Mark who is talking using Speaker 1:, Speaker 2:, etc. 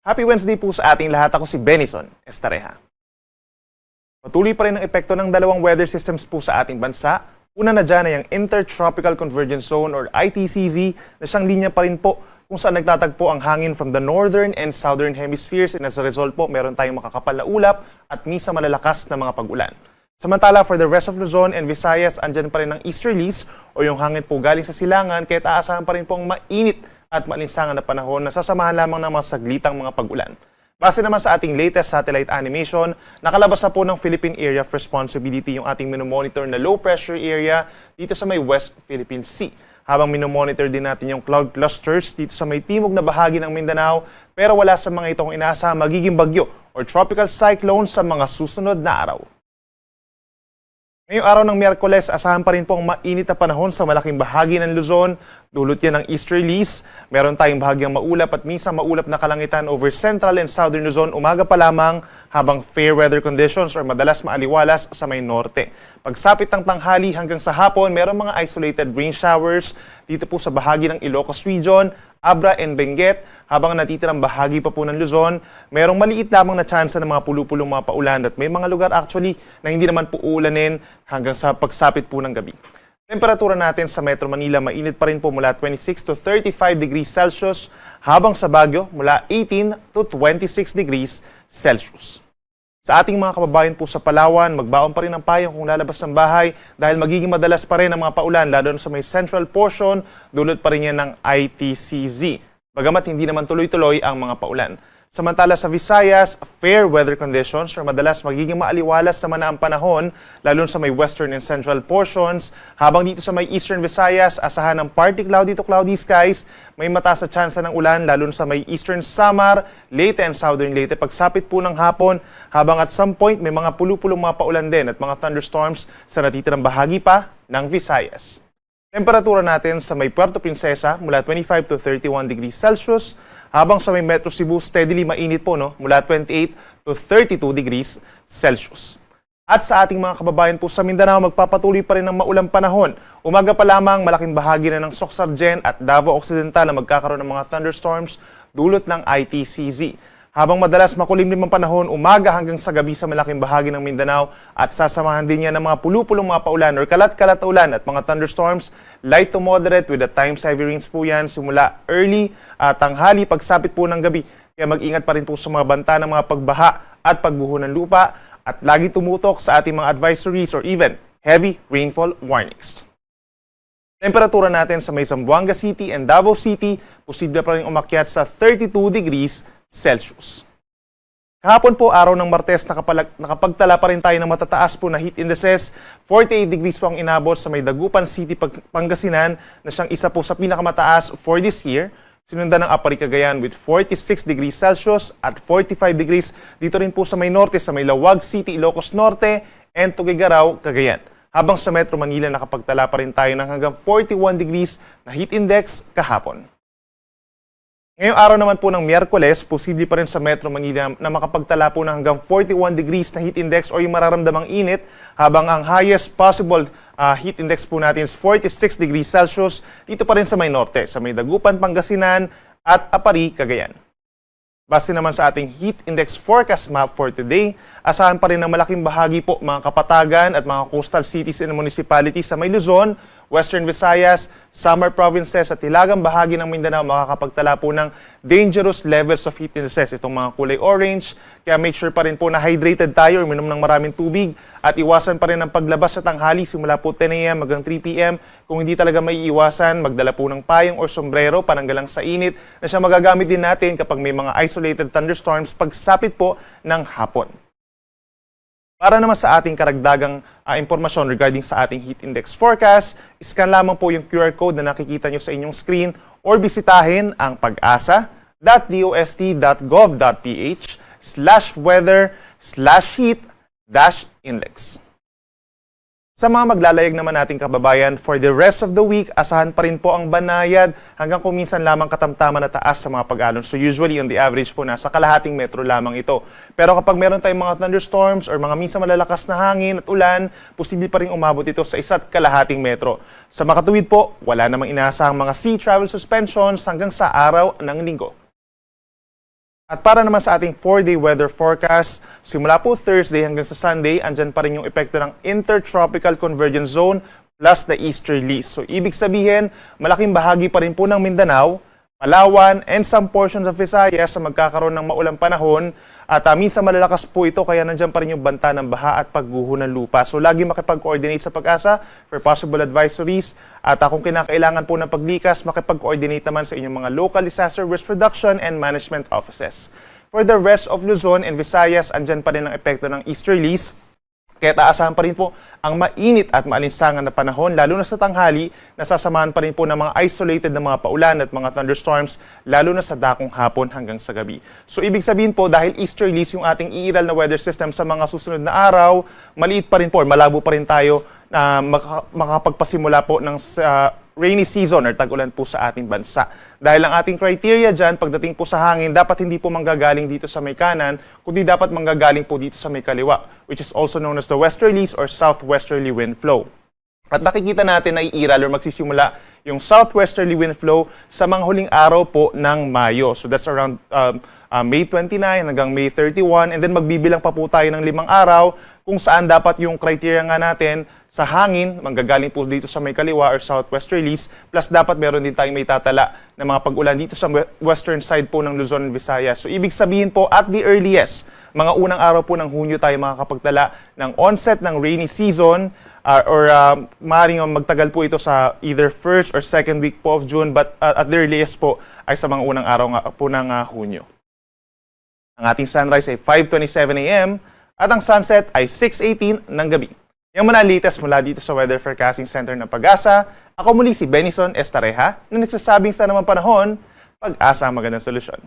Speaker 1: Happy Wednesday po sa ating lahat. Ako si Benison Estareja. Patuloy pa rin ang epekto ng dalawang weather systems po sa ating bansa. Una na dyan ay ang Intertropical Convergence Zone or ITCZ na siyang linya pa rin po kung saan nagtatagpo ang hangin from the northern and southern hemispheres, and as a result po, meron tayong makakapal na ulap at minsan malalakas na mga pag-ulan. Samantala, for the rest of Luzon and Visayas, andyan pa rin ang easterlies o yung hangin po galing sa silangan, kaya aasahan pa rin po ang mainit at maalinsangan na panahon na sasamahan lamang ng mga saglitang mga pag-ulan. Base naman sa ating latest satellite animation, nakalabas na po ng Philippine Area of Responsibility yung ating minomonitor na low pressure area dito sa may West Philippine Sea. Habang minomonitor din natin yung cloud clusters dito sa may timog na bahagi ng Mindanao, pero wala sa mga itong inaasahang magiging bagyo or tropical cyclone sa mga susunod na araw. Ngayong araw ng Miyerkules, asahan pa rin po ang mainit na panahon sa malaking bahagi ng Luzon. Dulot yan ng easterlies. Meron tayong bahagyang maulap at minsan maulap na kalangitan over central and southern Luzon umaga pa lamang, habang fair weather conditions or madalas maaliwalas sa may norte. Pagsapit ng tanghali hanggang sa hapon, meron mga isolated rain showers dito po sa bahagi ng Ilocos Region, Abra and Benguet, habang natitirang bahagi pa po ng Luzon, merong maliit lamang na tsansa ng mga pulupulong mga paulan at may mga lugar actually na hindi naman po uulanin hanggang sa pagsapit po ng gabi. Temperatura natin sa Metro Manila, mainit pa rin po mula 26 to 35 degrees Celsius, habang sa Baguio mula 18 to 26 degrees Celsius. Sa ating mga kababayan po sa Palawan, magbaon pa rin ang payong kung lalabas ng bahay dahil magiging madalas pa rin ang mga paulan lalo na sa may central portion, dulot pa rin yan ng ITCZ. Bagamat hindi naman tuloy-tuloy ang mga paulan. Samantala sa Visayas, fair weather conditions or madalas magiging maaliwalas naman na ang panahon lalo sa may western and central portions. Habang dito sa may eastern Visayas, asahan ng partly cloudy to cloudy skies. May mataas na tsansa ng ulan lalo sa may eastern Samar, Leyte and southern Leyte pagsapit po ng hapon. Habang at some point may mga pulupulong mga paulan din at mga thunderstorms sa natitirang bahagi pa ng Visayas. Temperatura natin sa may Puerto Princesa mula 25 to 31 degrees Celsius. Habang sa may Metro Cebu, steadily mainit po mula 28 to 32 degrees Celsius. At sa ating mga kababayan po sa Mindanao, magpapatuloy pa rin ng maulang panahon. Umaga pa lamang, malaking bahagi na ng Soc-Sargen at Davao Occidental na magkakaroon ng mga thunderstorms dulot ng ITCZ. Habang madalas makulimlim ang panahon, umaga hanggang sa gabi sa malaking bahagi ng Mindanao at sasamahan din yan ng mga pulupulong mga paulan or kalat-kalat na ulan at mga thunderstorms, light to moderate with the times heavy rains po yan simula early tanghali pagsapit po ng gabi. Kaya mag-ingat pa rin po sa mga banta ng mga pagbaha at pagbuho ng lupa at lagi tumutok sa ating mga advisories or even heavy rainfall warnings. Temperatura natin sa may Zamboanga City and Davao City, posible pa rin umakyat sa 32 degrees Celsius. Kahapon po, araw ng Martes, nakapagtala pa rin tayo ng matataas po na heat indices. 48 degrees po ang inabot sa may Dagupan City, Pangasinan, na siyang isa po sa pinakamataas for this year. Sinundan ng Apari, Cagayan with 46 degrees Celsius at 45 degrees dito rin po sa may norte, sa may Lawag City, Ilocos Norte, and Tuguegarao, Cagayan. Habang sa Metro Manila, nakapagtala pa rin tayo ng hanggang 41 degrees na heat index kahapon. Ngayong araw naman po ng Miyerkules, posible pa rin sa Metro Manila na makapagtala po ng hanggang 41 degrees na heat index o yung mararamdamang init, habang ang highest possible heat index po natin is 46 degrees Celsius dito pa rin sa may norte, sa may Dagupan, Pangasinan at Apari, Cagayan. Base naman sa ating heat index forecast map for today, asahan pa rin ng malaking bahagi po mga kapatagan at mga coastal cities and municipalities sa may Luzon, Western Visayas, Samar Provinces at hilagang bahagi ng Mindanao makakapagtala po ng dangerous levels of heat indices, itong mga kulay orange. Kaya make sure pa rin po na hydrated tayo, uminom ng maraming tubig at iwasan pa rin ang paglabas sa tanghali simula po 10 a.m. hanggang 3 p.m. Kung hindi talaga may iwasan, magdala po ng payong or sombrero pananggalang sa init na siya magagamit din natin kapag may mga isolated thunderstorms pagsapit po ng hapon. Para naman sa ating karagdagang impormasyon regarding sa ating heat index forecast, scan lamang po yung QR code na nakikita nyo sa inyong screen or bisitahin ang pag-asa.dost.ph/weather/heat-index. Sa mga maglalayag naman nating kababayan, for the rest of the week, asahan pa rin po ang banayad hanggang kuminsan lamang katamtaman na taas sa mga pag-alon. So usually on the average po nasa kalahating metro lamang ito. Pero kapag meron tayong mga thunderstorms or mga minsan malalakas na hangin at ulan, posible pa rin umabot ito sa 1.5 metro. Sa makatuwid po, wala namang inaasahang mga sea travel suspensions hanggang sa araw ng linggo. At para naman sa ating 4-day weather forecast, simula po Thursday hanggang sa Sunday, andyan pa rin yung epekto ng Intertropical Convergence Zone plus the easterlies. So ibig sabihin, malaking bahagi pa rin po ng Mindanao, Palawan, and some portions of Visayas sa magkakaroon ng maulang panahon. At minsan malalakas po ito kaya nandiyan pa rin yung banta ng baha at pagguho ng lupa. So lagi makipag-coordinate sa Pag-asa for possible advisories. At kung kinakailangan po ng paglikas, makipag-coordinate naman sa inyong mga local disaster risk reduction and management offices. For the rest of Luzon and Visayas, andyan pa rin ang epekto ng easterlies. Kaya taasahan pa rin po ang mainit at maalinsangan na panahon, lalo na sa tanghali, nasasamahan pa rin po ng mga isolated na mga paulan at mga thunderstorms, lalo na sa dakong hapon hanggang sa gabi. So ibig sabihin po, dahil easterlies yung ating iiral na weather system sa mga susunod na araw, maliit pa rin po, malabo pa rin tayo na makapagpasimula po ng rainy season or tag-ulan po sa ating bansa. Dahil ang ating criteria dyan, pagdating po sa hangin, dapat hindi po manggagaling dito sa may kanan, kundi dapat manggagaling po dito sa may kaliwa, which is also known as the westerlies or southwesterly wind flow. At nakikita natin na iiral or magsisimula yung southwesterly wind flow sa mga huling araw po ng Mayo. So that's around May 29 hanggang May 31, and then magbibilang pa po tayo ng 5 araw kung saan dapat yung criteria nga natin sa hangin, manggagaling po dito sa may kaliwa or southwesterlies, plus dapat meron din tayong may tatala ng mga pag-ulan dito sa western side po ng Luzon and Visayas. So ibig sabihin po, at the earliest, mga unang araw po ng Hunyo tayo makakapagtala ng onset ng rainy season, or maaaring magtagal po ito sa either first or second week po of June, but at the earliest po ay sa mga unang araw nga po ng Hunyo. Ang ating sunrise ay 5:27 a.m. at ang sunset ay 6:18 ng gabi. Yung mga latest mula dito sa Weather Forecasting Center ng Pag-asa, ako muli si Benison Estareja na nagsasabing sa naman panahon, Pag-asa ang magandang solusyon.